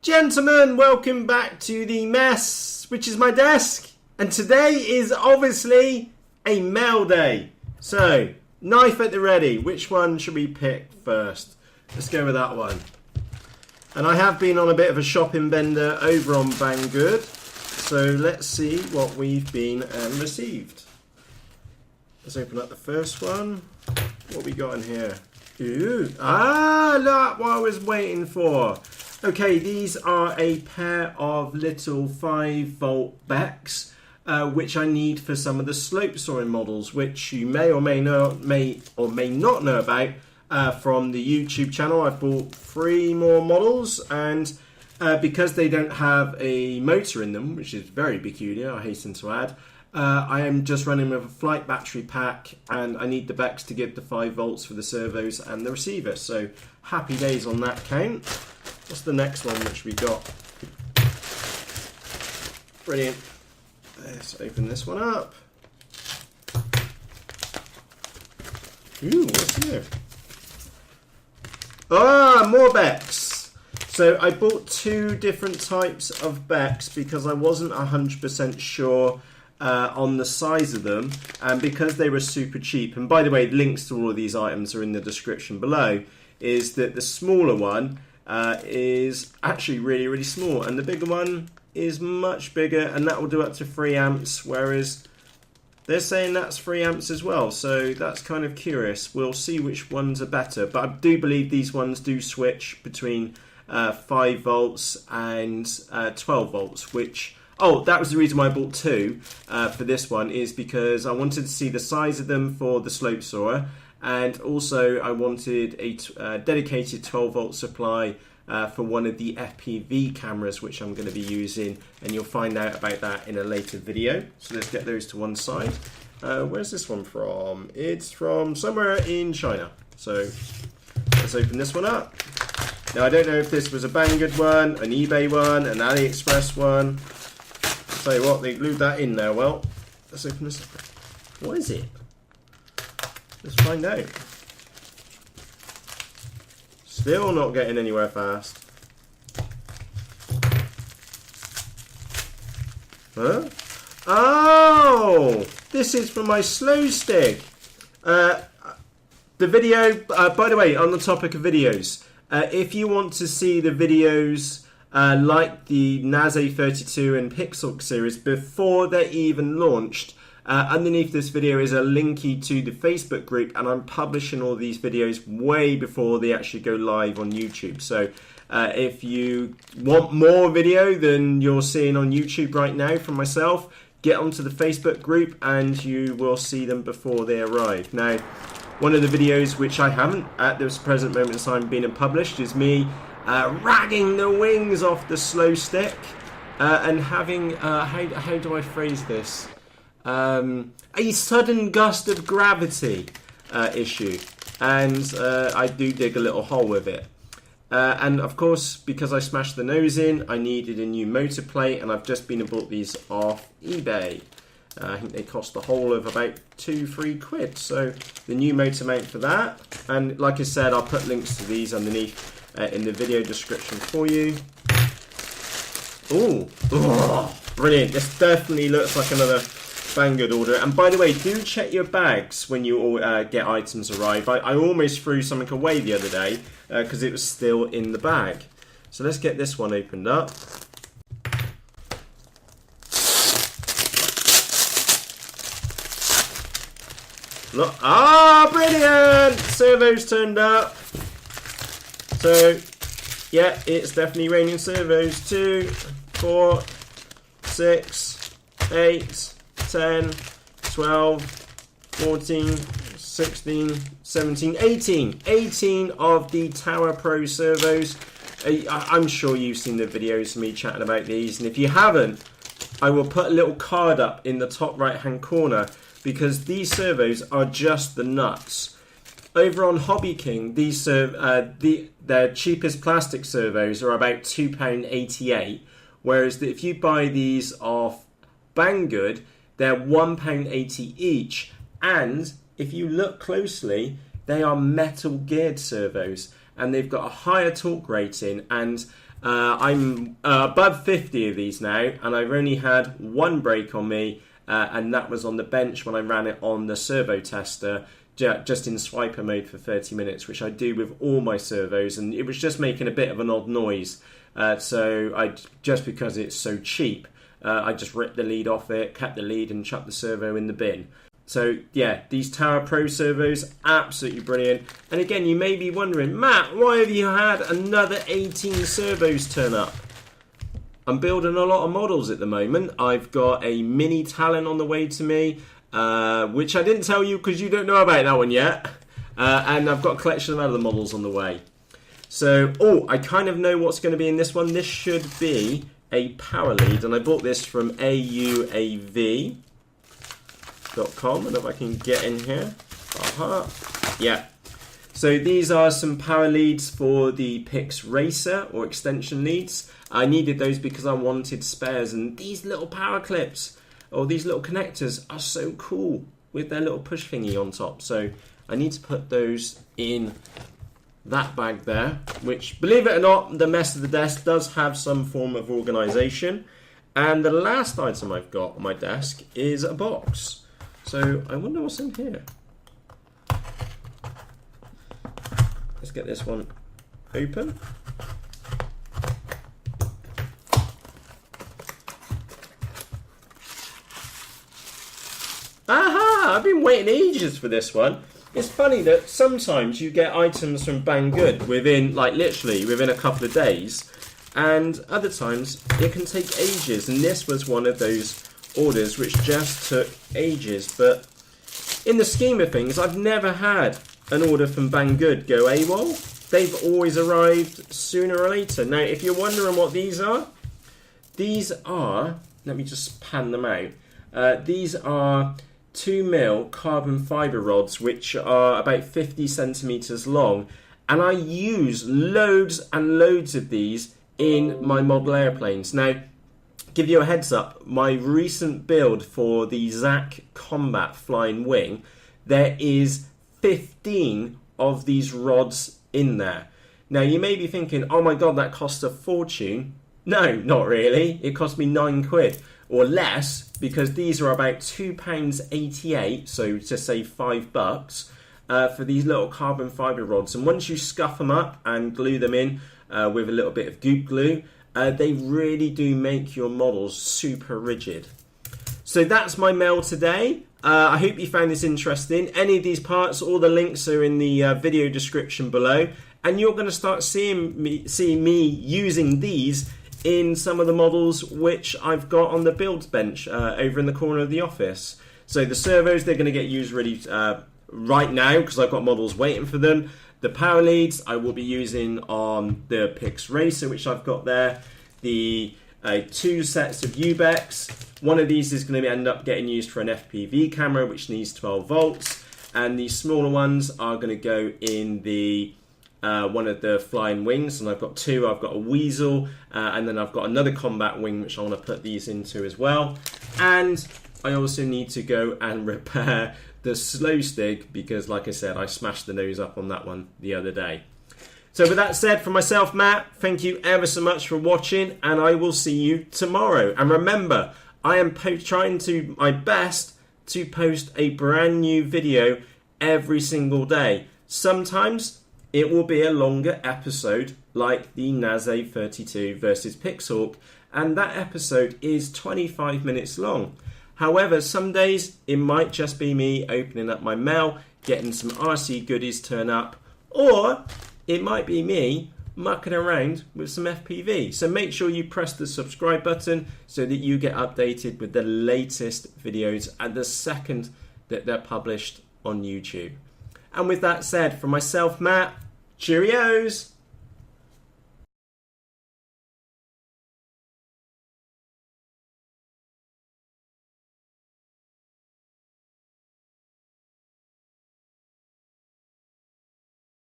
Gentlemen, welcome back to the mess, which is my desk. And today is obviously a mail day. So, knife at the ready. Which one should we pick first? Let's go with that one. And I have been on a bit of a shopping bender over on Banggood. So let's see what we've been received. Let's open up the first one. What we got in here? Ooh, look what I was waiting for. Okay, these are a pair of little 5-volt Becks, which I need for some of the slope soaring models, which you may or may not know about from the YouTube channel. I've bought 3 more models, and because they don't have a motor in them, which is very peculiar, I hasten to add, I am just running with a flight battery pack, and I need the Becks to give the 5 volts for the servos and the receiver. So happy days on that count. What's the next one which we got? Brilliant. Let's open this one up. Ooh, what's here? More Becks. So I bought 2 different types of Becks because I wasn't 100% sure on the size of them, and because they were super cheap. And by the way, links to all of these items are in the description below. Is that the smaller one is actually really small, and the bigger one is much bigger, and that will do up to 3 amps, whereas they're saying that's 3 amps as well, so that's kind of curious. We'll see which ones are better, but I do believe these ones do switch between 5 volts and 12 volts, which, that was the reason why I bought 2 for this one, is because I wanted to see the size of them for the slope soarer. And also I wanted a dedicated 12 volt supply for one of the FPV cameras, which I'm going to be using, and you'll find out about that in a later video. So let's get those to one side. Where's this one from? It's from somewhere in China. So let's open this one up. Now I don't know if this was a Banggood one, an eBay one, an AliExpress one. I'll tell you what, they glued that in there. Well, let's open this up. What is it? Let's find out. Still not getting anywhere fast. Huh? Oh! This is for my slow stick. The video, by the way, on the topic of videos, if you want to see the videos like the NAS A32 and Pixracer series before they're even launched, underneath this video is a linky to the Facebook group, and I'm publishing all these videos way before they actually go live on YouTube. So if you want more video than you're seeing on YouTube right now from myself, get onto the Facebook group and you will see them before they arrive. Now, one of the videos which I haven't at this present moment in time been published is me ragging the wings off the slow stick and having, how do I phrase this? A sudden gust of gravity issue, and I do dig a little hole with it, and of course because I smashed the nose in, I needed a new motor plate, and I've just been and bought these off eBay. I think they cost the whole of about 2-3 quid, so the new motor mount for that, and like I said, I'll put links to these underneath in the video description for you. Ooh, brilliant. This definitely looks like another Banggood order. And by the way, do check your bags when you all get items arrive. I almost threw something away the other day because it was still in the bag. So let's get this one opened up. Look, brilliant! Servos turned up. So yeah, it's definitely raining servos. 2, 4, 6, 8, 10, 12, 14, 16, 17, 18. 18 of the Tower Pro Servos. I'm sure you've seen the videos of me chatting about these, and if you haven't, I will put a little card up in the top right hand corner, because these servos are just the nuts. Over on Hobby King, these their cheapest plastic servos are about £2.88, whereas if you buy these off Banggood, they're £1.80 each, and if you look closely, they are metal geared servos, and they've got a higher torque rating, and I'm above 50 of these now, and I've only had one break on me, and that was on the bench when I ran it on the servo tester, just in swiper mode for 30 minutes, which I do with all my servos, and it was just making a bit of an odd noise. So just because it's so cheap, I just ripped the lead off it, kept the lead, and chucked the servo in the bin. So yeah, these Tower Pro servos, absolutely brilliant. And again, you may be wondering, Matt, why have you had another 18 servos turn up? I'm building a lot of models at the moment. I've got a mini Talon on the way to me, which I didn't tell you because you don't know about that one yet. And I've got a collection of other models on the way. So, I kind of know what's going to be in this one. This should be a power lead, and I bought this from auav.com. And if I can get in here. Yeah. So these are some power leads for the Pixracer, or extension leads. I needed those because I wanted spares, and these little power clips, or these little connectors, are so cool with their little push thingy on top. So I need to put those in that bag there, which, believe it or not, the mess of the desk does have some form of organisation. And the last item I've got on my desk is a box. So I wonder what's in here. Let's get this one open. Aha! I've been waiting ages for this one. It's funny that sometimes you get items from Banggood within, like, literally within a couple of days, and other times it can take ages, and this was one of those orders which just took ages. But in the scheme of things, I've never had an order from Banggood go AWOL. They've always arrived sooner or later. Now, if you're wondering what these are, let me just pan them out. These are 2mm carbon fibre rods, which are about 50 centimetres long, and I use loads and loads of these in my model airplanes. Now, give you a heads up, my recent build for the Zach Combat Flying Wing, there is 15 of these rods in there. Now, you may be thinking, oh my god, that costs a fortune. No, not really. It cost me £9 or less, because these are about £2.88, so to say $5, for these little carbon fibre rods. And once you scuff them up and glue them in with a little bit of goop glue, they really do make your models super rigid. So that's my mail today. I hope you found this interesting. Any of these parts, all the links are in the video description below, and you're going to start seeing me using these in some of the models which I've got on the builds bench over in the corner of the office. So the servos, they're going to get used really right now because I've got models waiting for them. The power leads I will be using on the Pixracer, which I've got there. The 2 sets of UBECs. One of these is going to end up getting used for an FPV camera, which needs 12 volts. And the smaller ones are going to go in the one of the flying wings, and I've got 2. I've got a Weasel, and then I've got another combat wing which I want to put these into as well. And I also need to go and repair the slow stick because, like I said, I smashed the nose up on that one the other day. So with that said, from myself, Matt, thank you ever so much for watching, and I will see you tomorrow. And remember, I am trying to my best to post a brand new video every single day. Sometimes it will be a longer episode, like the Naze 32 versus Pixhawk, and that episode is 25 minutes long. However, some days it might just be me opening up my mail, getting some RC goodies turn up, or it might be me mucking around with some FPV. So make sure you press the subscribe button so that you get updated with the latest videos at the second that they're published on YouTube. And with that said, from myself, Matt, cheerios!